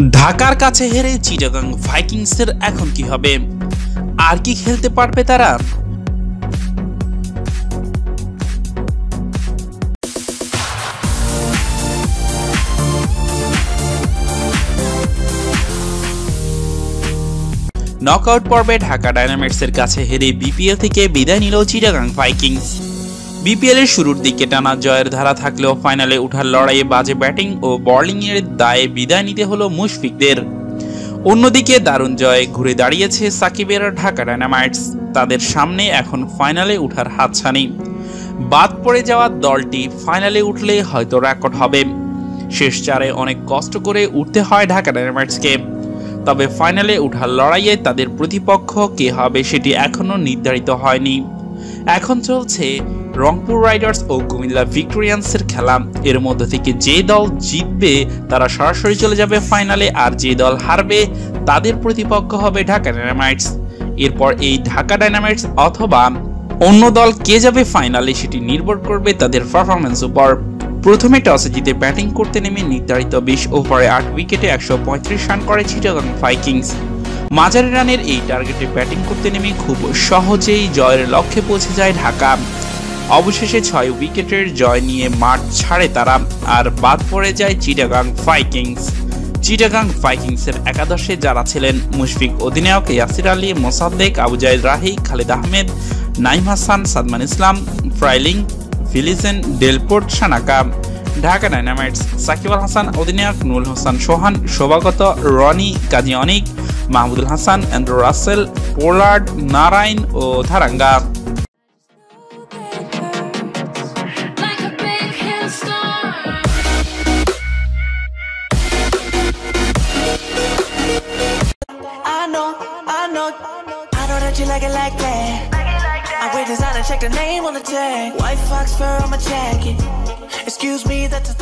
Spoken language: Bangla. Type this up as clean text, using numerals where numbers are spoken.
ঢাকার কাছে হেরে চিটাগাং ভাইকিংসের এখন কি হবে? আর কি খেলতে পারবে তারা? নকআউট পর্বে ঢাকা ডায়নামাইটসের কাছে হেরে বিপিএল থেকে বিদায় নিল চিটাগাং ভাইকিংস। বিপিএল এর শুরুর দিকে টানা জয়ের ধারা থাকলেও ফাইনালে ওঠার লড়াইয়ে বাজে ব্যাটিং ও বোলিং এর দায়ে বিদায় নিতে হলো মুশফিকদের। অন্যদিকে দারুণ জয়ে ঘুরে দাঁড়িয়েছে সাকিবের ঢাকা ডায়নামাইটস। তাদের সামনে এখন ফাইনালে ওঠার হাতছানি। বাদ পড়ে যাওয়া দলটি ফাইনালে উঠলে হয়তো রেকর্ড হবে। শেষ চারে অনেক কষ্ট করে উঠতে হয় ঢাকা ডায়নামাইটসকে। তবে ফাইনালে ওঠার লড়াইয়ে তাদের প্রতিপক্ষ কে হবে সেটি এখনো নির্ধারিত হয়নি। এখন চলছে রংপুর রাইডার্স ও কুমিল্লা ভিক্টোরিয়ান্সের খেলা। এর মধ্যে থেকে যে দল জিতবে তারা সরাসরি চলে যাবে ফাইনালে, আর যে দল হারবে তাদের প্রতিপক্ষ হবে ঢাকা ডায়নামাইটস। এরপর এই ঢাকা ডায়নামাইটস অথবা অন্য দল কে যাবে ফাইনালে সেটি নির্ভর করবে তাদের পারফরম্যান্স উপর। প্রথমে টসে জিতে ব্যাটিং করতে নেমে নির্ধারিত 20 ওভারে 8 উইকেটে 135 রান করে চিটাগাং ভাইকিংস। মাঝারি রানের এই টার্গেটে ব্যাটিং করতে নেমে খুব সহজেই জয়ের লক্ষ্যে পৌঁছে যায় ঢাকা। অবশেষে 6 উইকেটের জয় নিয়ে মাঠ ছাড়ে তারা, আর বাদ পড়ে যায় চিটাগাং ভাইকিংস। চিটাগাং ভাইকিংসের একাদশে যারা ছিলেন মুশফিক অধিনায়ক, ইয়াসির আলী, মোসাদ্দেক, আবু জাইদ রাহি, খালিদ আহমেদ, নাইম হাসান, সাদমান ইসলাম, ফ্রাইলিং, ফিলিসেন, ডেলপোর্ট, সানাকা। ঢাকা ডায়নামাইটস সাকিব আল হাসান অধিনায়ক, Nurul Hasan Sohan, Shuvagata, Rony, Kazi Anik, Mahmudul Hasan, Andre Russell, Pollard, Narine ও ধারাঙ্গা। You like it like that? I wear designer, check the name on the tag. White fox fur on my jacket. Excuse me, that's a